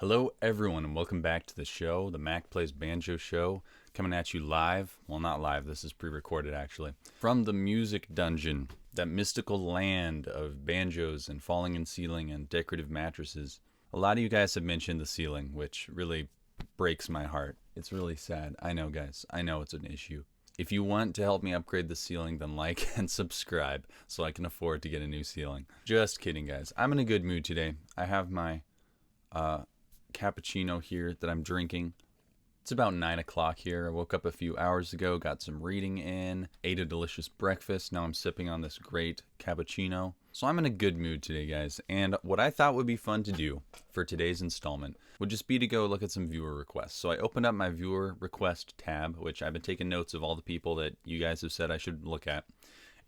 Hello, everyone, and welcome back to the show, the Mac Plays Banjo show, coming at you live. Well, not live, this is pre recorded actually. From the music dungeon, that mystical land of banjos and falling and ceiling and decorative mattresses. A lot of you guys have mentioned the ceiling, which really breaks my heart. It's really sad. I know, guys. I know it's an issue. If you want to help me upgrade the ceiling, then like and subscribe so I can afford to get a new ceiling. Just kidding, guys. I'm in a good mood today. I have my cappuccino here that I'm drinking. It's about 9 o'clock here. I woke up a few hours ago, got some reading in, ate a delicious breakfast. Now I'm sipping on this great cappuccino. So I'm in a good mood today, guys. And what I thought would be fun to do for today's installment would just be to go look at some viewer requests. So I opened up my viewer request tab, which I've been taking notes of all the people that you guys have said I should look at.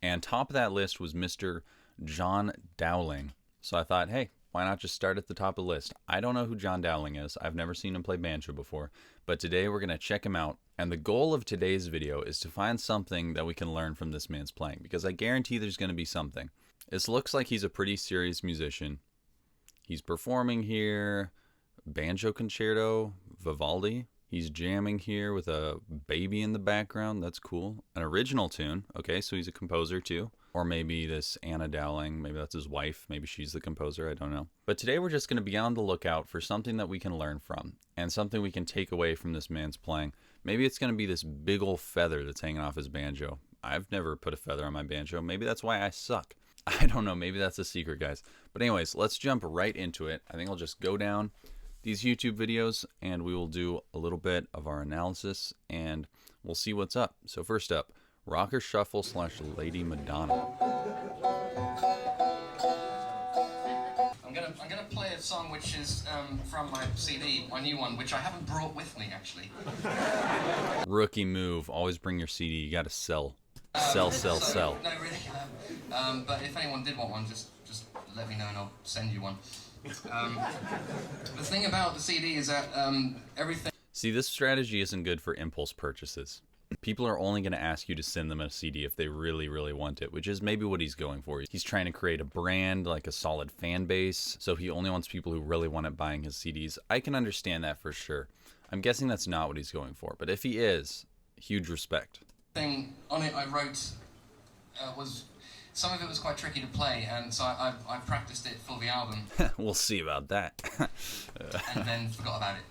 And top of that list was Mr. John Dowling. So I thought, hey, why not just start at the top of the list? I don't know who John Dowling is. I've never seen him play banjo before. But today we're going to check him out. And the goal of today's video is to find something that we can learn from this man's playing. Because I guarantee there's going to be something. This looks like he's a pretty serious musician. He's performing here. Banjo concerto. Vivaldi. He's jamming here with a baby in the background. That's cool. An original tune. Okay, so he's a composer too. Or maybe this Anna Dowling, maybe that's his wife. Maybe she's the composer. I don't know. But today we're just going to be on the lookout for something that we can learn from. And something we can take away from this man's playing. Maybe it's going to be this big old feather that's hanging off his banjo. I've never put a feather on my banjo. Maybe that's why I suck. I don't know. Maybe that's a secret, guys. But anyways, let's jump right into it. I think I'll just go down these YouTube videos and we will do a little bit of our analysis and we'll see what's up. So first up, Rocker Shuffle / Lady Madonna. I'm gonna play a song which is from my CD, my new one, which I haven't brought with me actually. Rookie move. Always bring your CD. You gotta sell. Sell. No, really. But if anyone did want one, just let me know and I'll send you one. The thing about the CD is that everything. See, this strategy isn't good for impulse purchases. People are only going to ask you to send them a CD if they really, really want it, which is maybe what he's going for. He's trying to create a brand, like a solid fan base, so he only wants people who really want it buying his CDs. I can understand that for sure. I'm guessing that's not what he's going for, but if he is, huge respect. Thing on it I wrote was, some of it was quite tricky to play, and so I practiced it for the album. We'll see about that. And then forgot about it.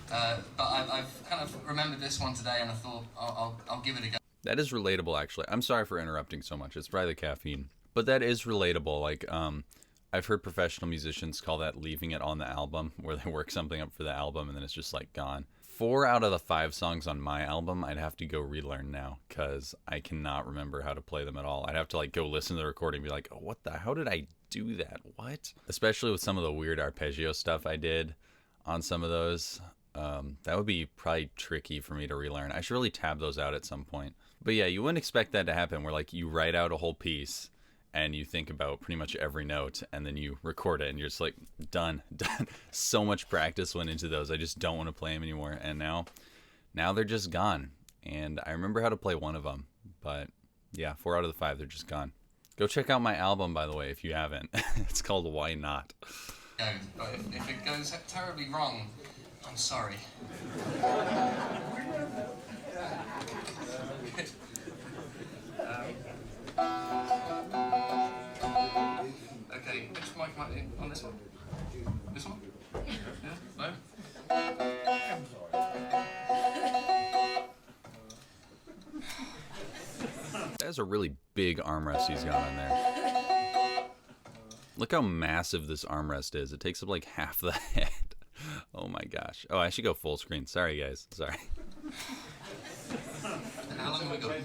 But I've kind of remembered this one today, and I thought I'll give it a go. That is relatable, actually. I'm sorry for interrupting so much. It's probably the caffeine. But that is relatable. Like, I've heard professional musicians call that leaving it on the album, where they work something up for the album and then it's just like gone. 4 out of the 5 songs on my album, I'd have to go relearn now because I cannot remember how to play them at all. I'd have to like go listen to the recording and be like, oh, how did I do that? What? Especially with some of the weird arpeggio stuff I did on some of those. That would be probably tricky for me to relearn. I should really tab those out at some point. But yeah, you wouldn't expect that to happen where like you write out a whole piece and you think about pretty much every note and then you record it and you're just like, done. So much practice went into those. I just don't want to play them anymore. And now they're just gone. And I remember how to play one of them, but yeah, 4 out of the 5, they're just gone. Go check out my album, by the way, if you haven't. It's called Why Not? But if it goes terribly wrong, I'm sorry. Okay, which mic might be on this one? This one? Yeah? No? That's a really big armrest he's got on there. Look how massive this armrest is. It takes up like half the head. Oh my gosh. Oh, I should go full screen. Sorry, guys. Sorry. How long have we got?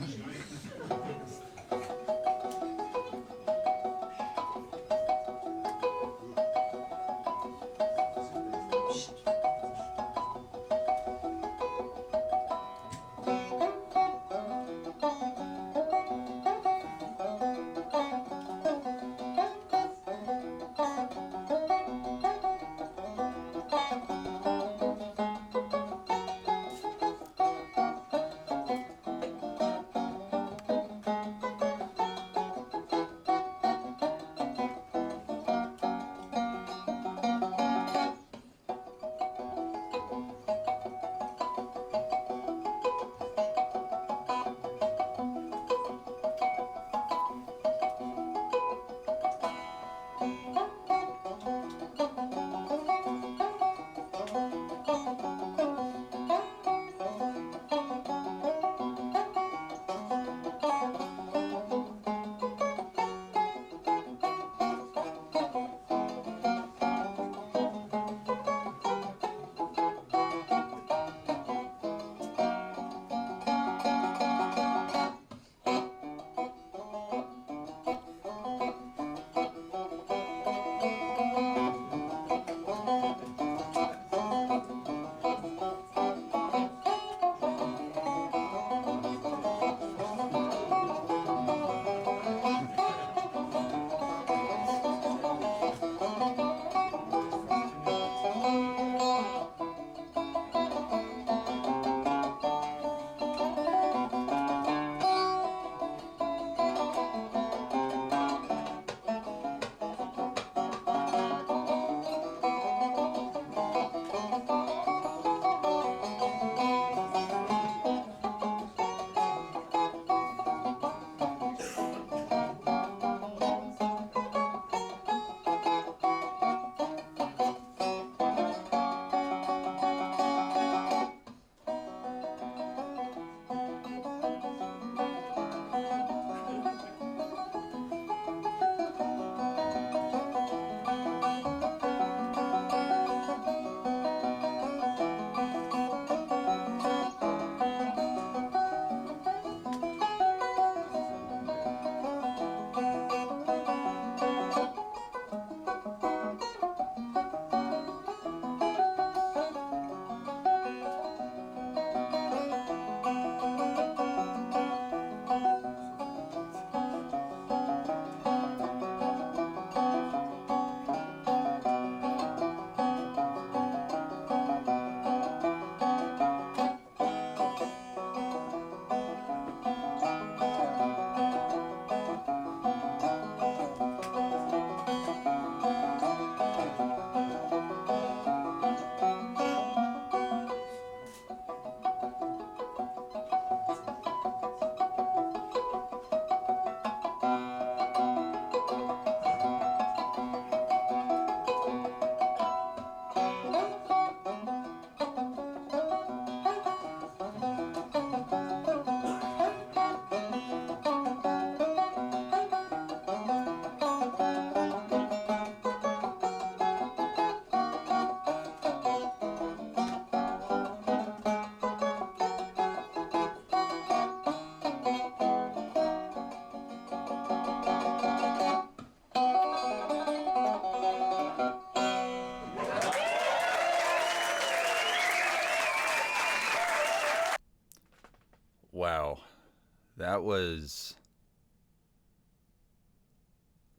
That was...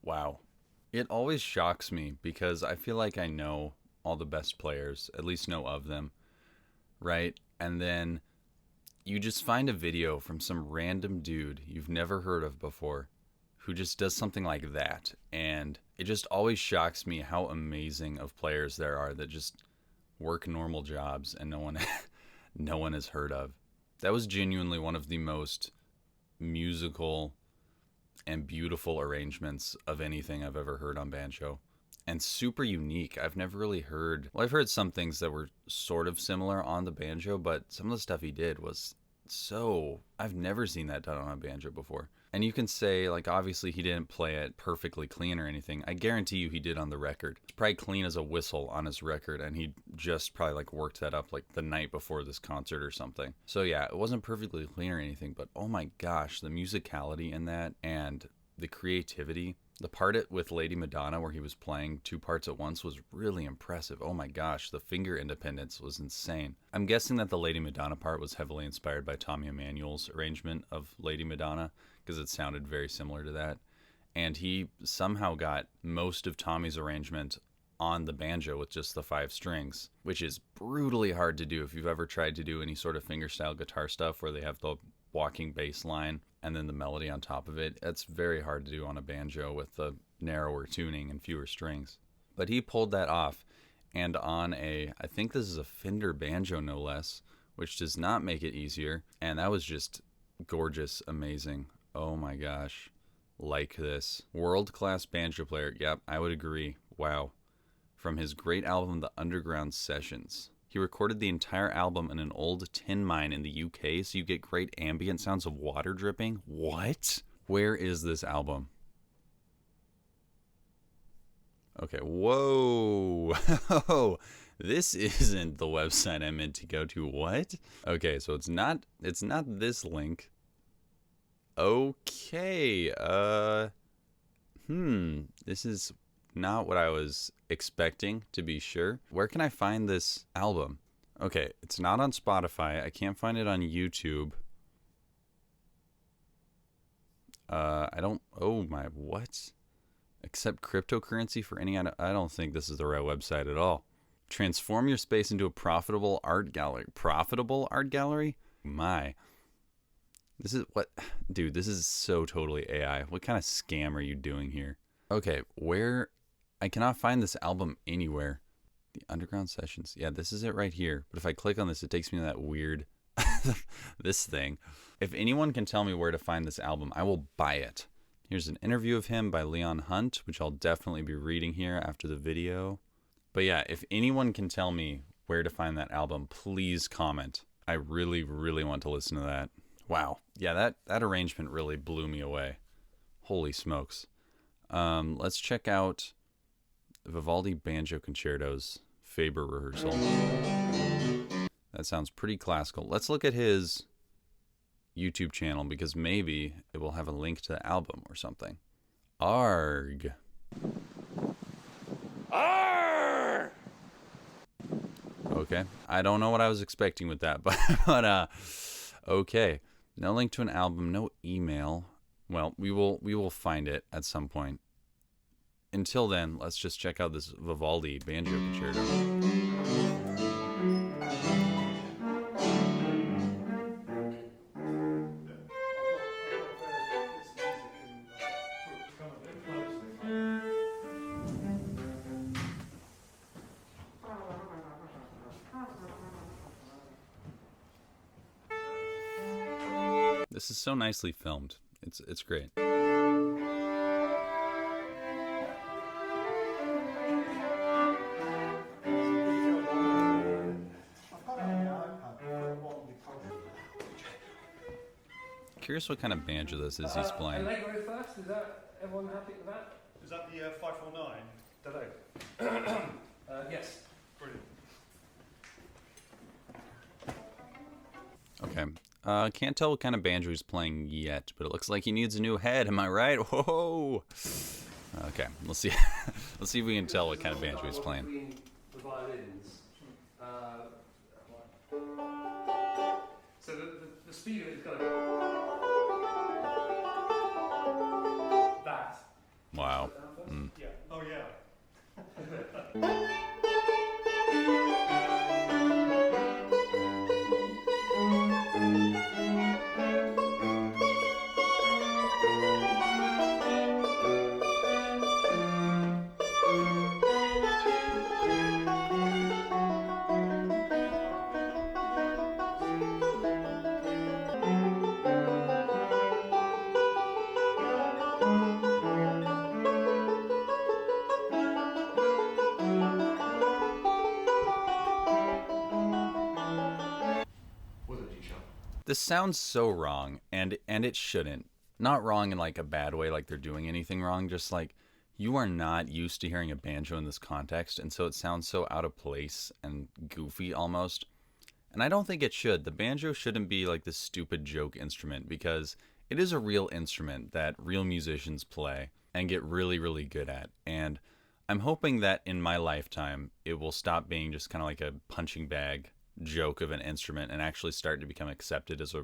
wow. It always shocks me because I feel like I know all the best players, at least know of them, right? And then you just find a video from some random dude you've never heard of before who just does something like that. And it just always shocks me how amazing of players there are that just work normal jobs and no one no one has heard of. That was genuinely one of the most musical and beautiful arrangements of anything I've ever heard on Banjo. And super unique. I've never really heard... well, I've heard some things that were sort of similar on the banjo, but some of the stuff he did was so... I've never seen that done on a banjo before. And you can say, like, obviously he didn't play it perfectly clean or anything. I guarantee you he did on the record. It's probably clean as a whistle on his record, and he just probably, like, worked that up, like, the night before this concert or something. So, yeah, it wasn't perfectly clean or anything, but oh my gosh, the musicality in that and the creativity... the part with Lady Madonna where he was playing two parts at once was really impressive. Oh my gosh, the finger independence was insane. I'm guessing that the Lady Madonna part was heavily inspired by Tommy Emmanuel's arrangement of Lady Madonna because it sounded very similar to that. And he somehow got most of Tommy's arrangement on the banjo with just the 5 strings, which is brutally hard to do if you've ever tried to do any sort of fingerstyle guitar stuff where they have the walking bass line and then the melody on top of it. That's very hard to do on a banjo with the narrower tuning and fewer strings. But he pulled that off, and on I think this is a Fender banjo no less, which does not make it easier, and that was just gorgeous, amazing. Oh my gosh. Like this. World-class banjo player. Yep, I would agree. Wow. From his great album, The Underground Sessions. He recorded the entire album in an old tin mine in the UK, so you get great ambient sounds of water dripping. What? Where is this album? Okay, whoa. This isn't the website I meant to go to. What? Okay, so it's not this link. Okay, this is not what I was expecting, to be sure. Where can I find this album? Okay, it's not on Spotify. I can't find it on YouTube. I don't... oh my, what? Accept cryptocurrency for any... I don't think this is the right website at all. Transform your space into a profitable art gallery. Profitable art gallery? My. This is what... dude, this is so totally AI. What kind of scam are you doing here? Okay, where... I cannot find this album anywhere. The Underground Sessions. Yeah, this is it right here. But if I click on this, it takes me to that weird... this thing. If anyone can tell me where to find this album, I will buy it. Here's an interview of him by Leon Hunt, which I'll definitely be reading here after the video. But yeah, if anyone can tell me where to find that album, please comment. I really, really want to listen to that. Wow. Yeah, that arrangement really blew me away. Holy smokes. Let's check out Vivaldi Banjo Concertos Faber Rehearsal. That sounds pretty classical. Let's look at his YouTube channel because maybe it will have a link to the album or something. Arg. Arg! Okay. I don't know what I was expecting with that, but okay. No link to an album, no email. Well, we will find it at some point. Until then, let's just check out this Vivaldi Banjo Concerto. This is so nicely filmed. It's great. Curious what kind of banjo this is he's playing. Allegro first, is that everyone happy with that? Is that the 549 delay? Yes. Brilliant. Okay. Can't tell what kind of banjo he's playing yet, but it looks like he needs a new head. Am I right? Whoa. Okay, let's see. Let's see if we can tell what kind of banjo he's playing. Between the violins. So the speed of it is going to... Was it G sharp? This sounds so wrong, and it shouldn't. Not wrong in like a bad way, like they're doing anything wrong. Just like you are not used to hearing a banjo in this context, and so it sounds so out of place and goofy almost. And I don't think it should. The banjo shouldn't be like this stupid joke instrument because it is a real instrument that real musicians play and get really, really good at. And I'm hoping that in my lifetime, it will stop being just kind of like a punching bag joke of an instrument and actually start to become accepted as a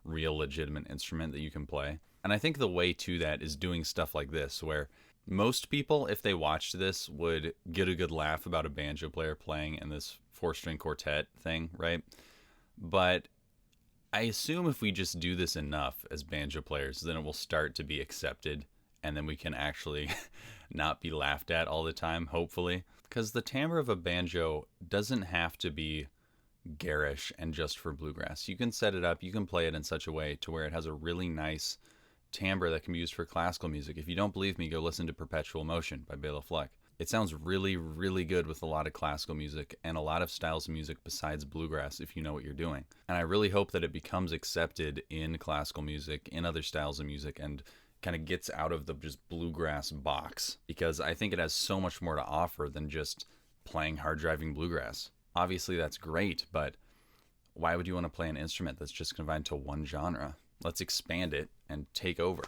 real, legitimate instrument that you can play. And I think the way to that is doing stuff like this, where most people, if they watched this, would get a good laugh about a banjo player playing in this four-string quartet thing, right? But I assume if we just do this enough as banjo players, then it will start to be accepted, and then we can actually not be laughed at all the time, hopefully. Because the timbre of a banjo doesn't have to be garish and just for bluegrass. You can set it up, you can play it in such a way to where it has a really nice timbre that can be used for classical music. If you don't believe me, go listen to Perpetual Motion by Bela Fleck. It sounds really, really good with a lot of classical music and a lot of styles of music besides bluegrass if you know what you're doing. And I really hope that it becomes accepted in classical music, in other styles of music, and kind of gets out of the just bluegrass box, because I think it has so much more to offer than just playing hard driving bluegrass. Obviously that's great, but why would you want to play an instrument that's just confined to one genre? Let's expand it and take over.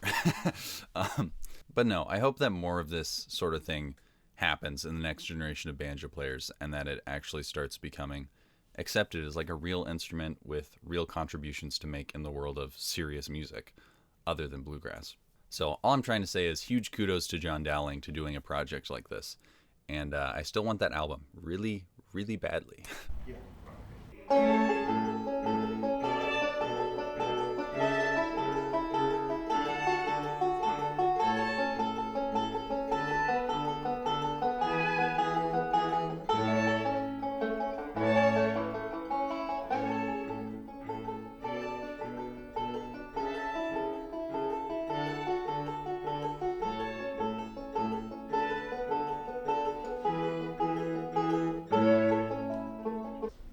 But no, I hope that more of this sort of thing happens in the next generation of banjo players, and that it actually starts becoming accepted as like a real instrument with real contributions to make in the world of serious music other than bluegrass. So all I'm trying to say is huge kudos to John Dowling to doing a project like this. And I still want that album really, really badly.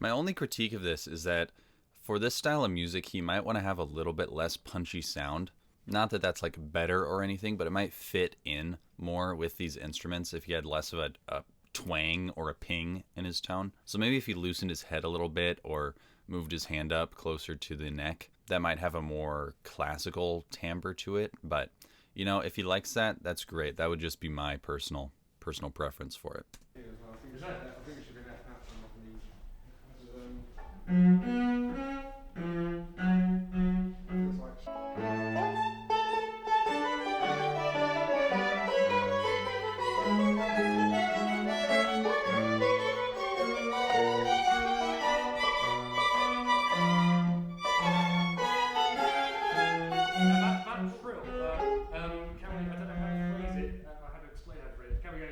My only critique of this is that for this style of music, he might want to have a little bit less punchy sound. Not that that's like better or anything, but it might fit in more with these instruments if he had less of a twang or a ping in his tone. So maybe if he loosened his head a little bit or moved his hand up closer to the neck, that might have a more classical timbre to it. But, you know, if he likes that, that's great. That would just be my personal preference for it. I think it should be an F natural, not an E. Feels like that trill. Can we? I don't know how to phrase it. How to explain how to phrase it. Can we go?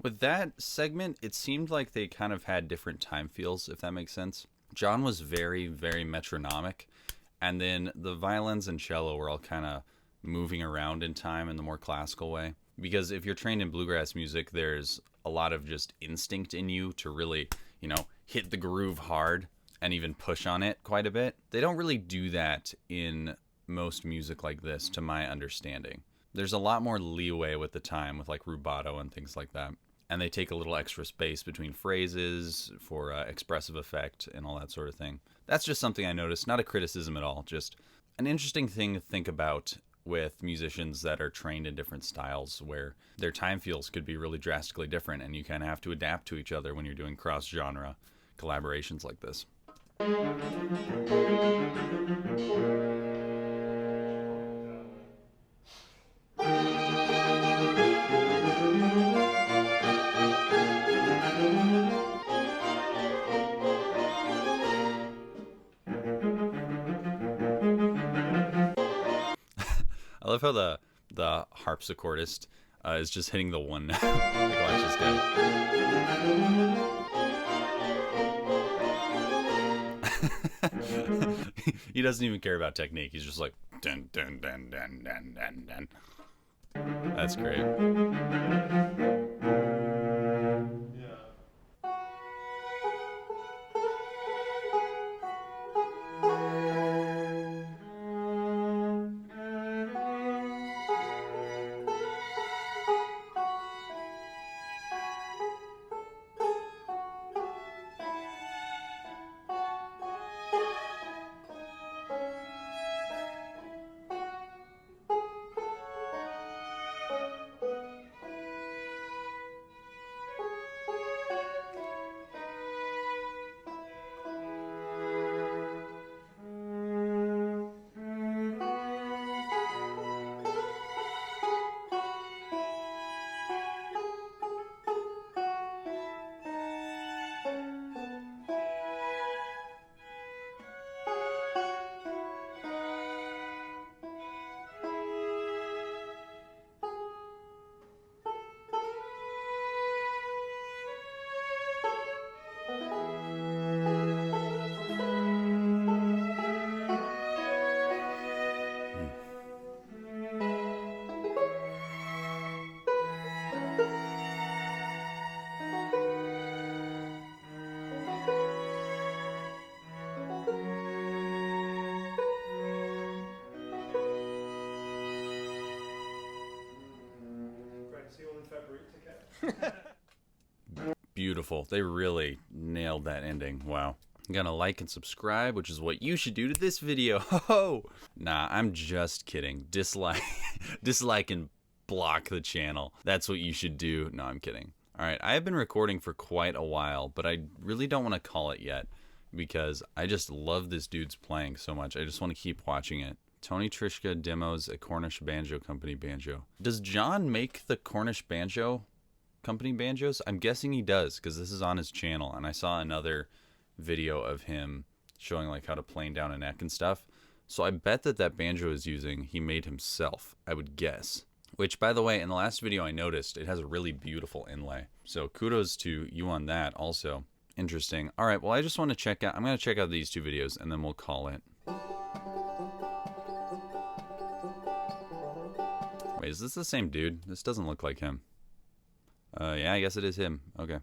With that segment, it seemed like they kind of had different time feels, if that makes sense. John was very, very metronomic, and then the violins and cello were all kind of moving around in time in the more classical way. Because if you're trained in bluegrass music, there's a lot of just instinct in you to really, hit the groove hard and even push on it quite a bit. They don't really do that in most music like this, to my understanding. There's a lot more leeway with the time, with like rubato and things like that. And they take a little extra space between phrases for expressive effect and all that sort of thing. That's just something I noticed, not a criticism at all, just an interesting thing to think about with musicians that are trained in different styles, where their time feels could be really drastically different, and you kind of have to adapt to each other when you're doing cross-genre collaborations like this. I love how the harpsichordist is just hitting the one note. Like, watch this guy. He doesn't even care about technique. He's just like dun dun dun dun dun dun dun. That's great. Beautiful. They really nailed that ending. Wow. I'm gonna like and subscribe, which is what you should do to this video. Ho! Nah, I'm just kidding. Dislike and block the channel. That's what you should do. No, I'm kidding. Alright, I have been recording for quite a while, but I really don't want to call it yet, because I just love this dude's playing so much. I just want to keep watching it. Tony Trishka demos a Cornish banjo company banjo. Does John make the Cornish banjo company banjos? I'm guessing he does, because this is on his channel, and I saw another video of him showing like how to plane down a neck and stuff. So I bet that banjo is using, he made himself, I would guess. Which, by the way, in the last video I noticed it has a really beautiful inlay. So kudos to you on that also. Interesting. All right, well, I just want to check out, I'm going to check out these two videos and then we'll call it. Wait, is this the same dude? This doesn't look like him. Yeah, I guess it is him. Okay.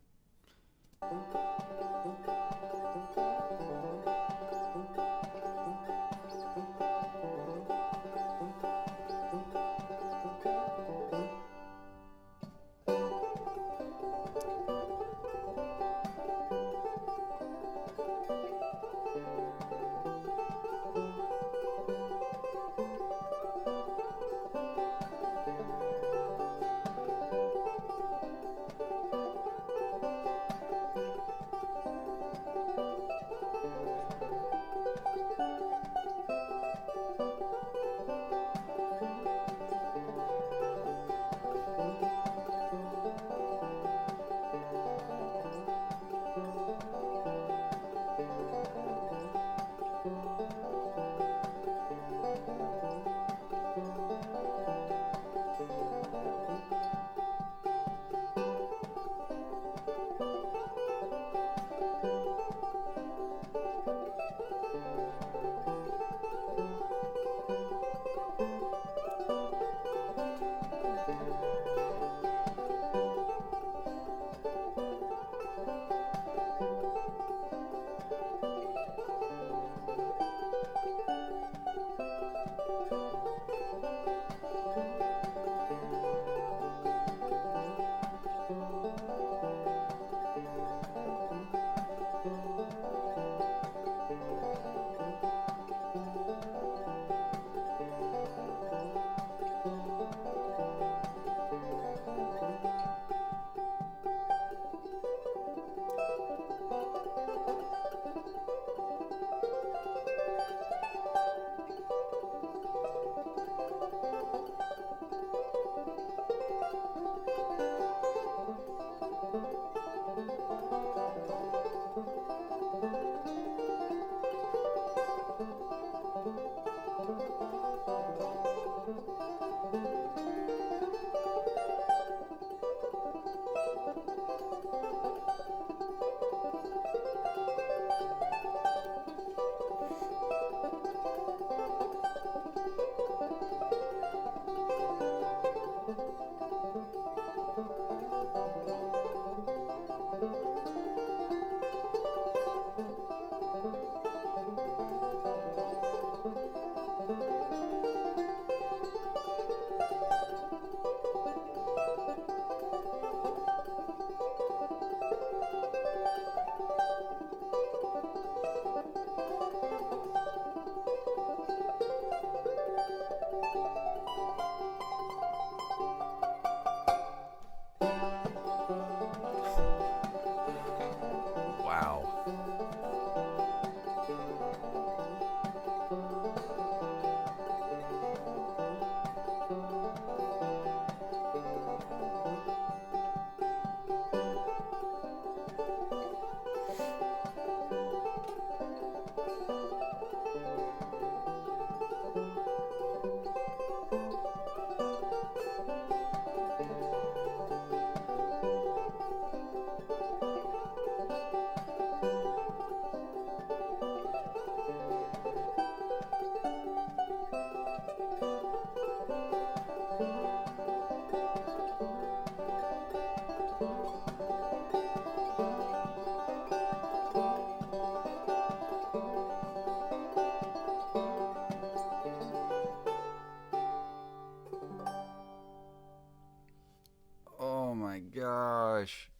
my gosh.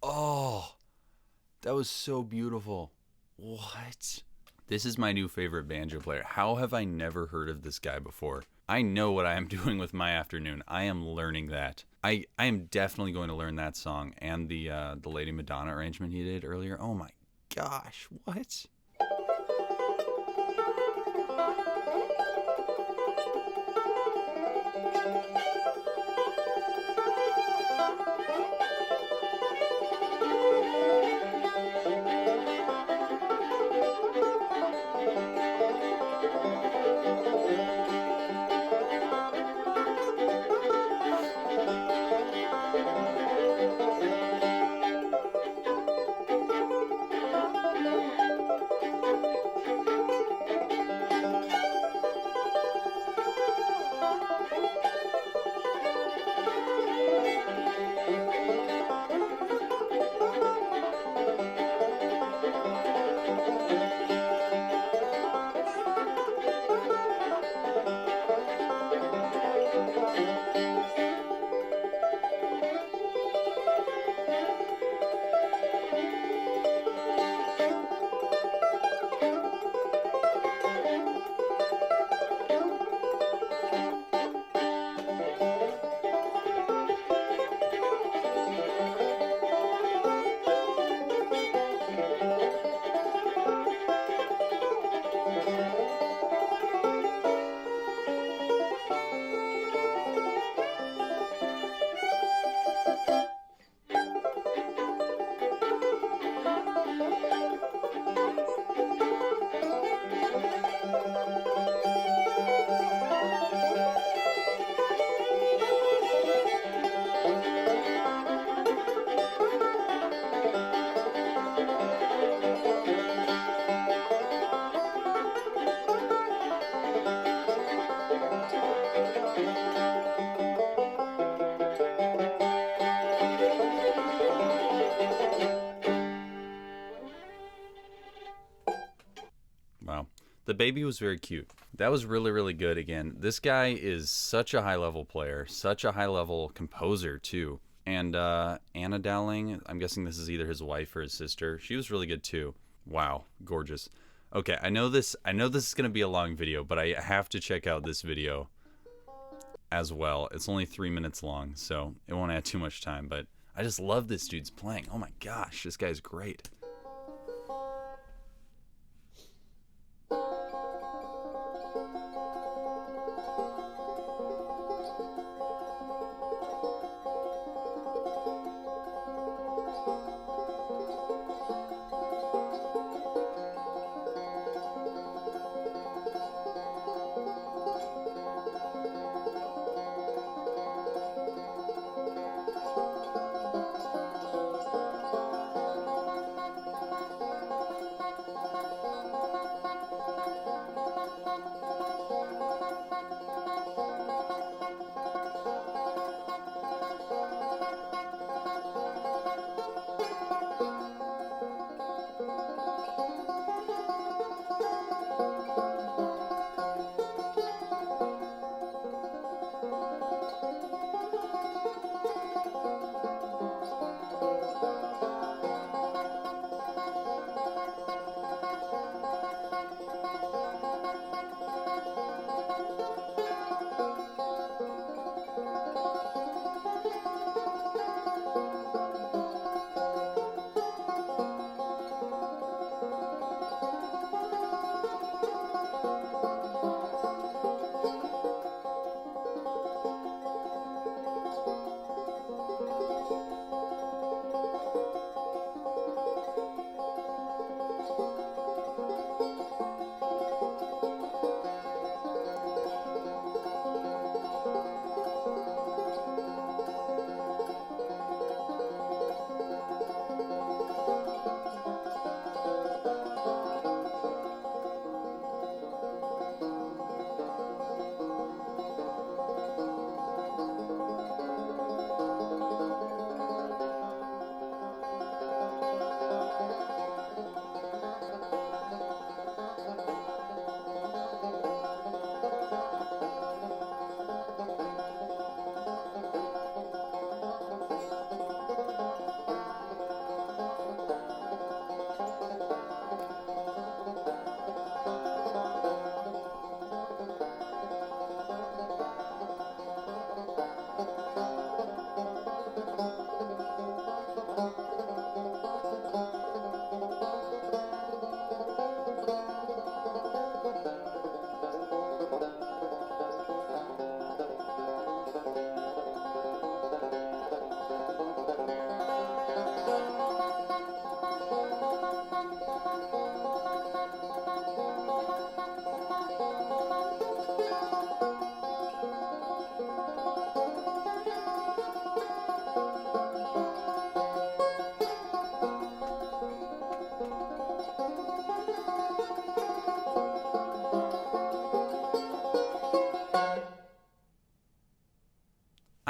Oh, that was so beautiful. What? This is my new favorite banjo player. How have I never heard of this guy before? I know what I am doing with my afternoon. I am learning that. I am definitely going to learn that song and the Lady Madonna arrangement he did earlier. Oh my gosh, what? Wow. The baby was very cute. That was really, really good again. This guy is such a high level player, such a high level composer, too. And Anna Dowling, I'm guessing this is either his wife or his sister. She was really good, too. Wow. Gorgeous. Okay, I know this is going to be a long video, but I have to check out this video as well. It's only 3 minutes long, so it won't add too much time, but I just love this dude's playing. Oh my gosh, this guy's great.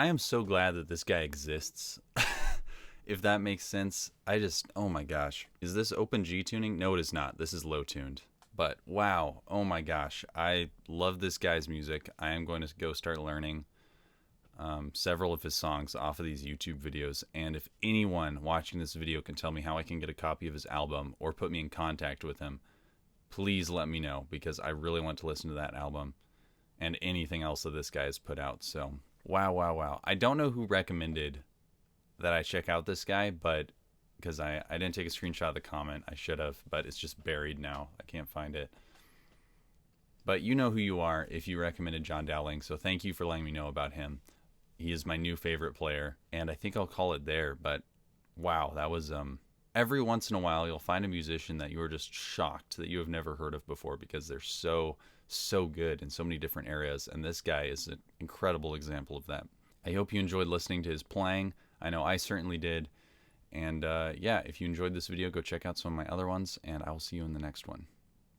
I am so glad that this guy exists. If that makes sense. Oh my gosh. Is this open G tuning? No, it is not. This is low tuned. But wow, oh my gosh. I love this guy's music. I am going to go start learning several of his songs off of these YouTube videos. And if anyone watching this video can tell me how I can get a copy of his album or put me in contact with him, please let me know, because I really want to listen to that album and anything else that this guy has put out. So wow, wow, wow. I don't know who recommended that I check out this guy, but because I didn't take a screenshot of the comment. I should have, but it's just buried now. I can't find it. But you know who you are if you recommended John Dowling, so thank you for letting me know about him. He is my new favorite player, and I think I'll call it there. But wow, that was every once in a while you'll find a musician that you are just shocked that you have never heard of before, because they're so good in so many different areas, and this guy is an incredible example of that. I hope you enjoyed listening to his playing. I know I certainly did. And yeah, if you enjoyed this video, go check out some of my other ones, and I will see you in the next one.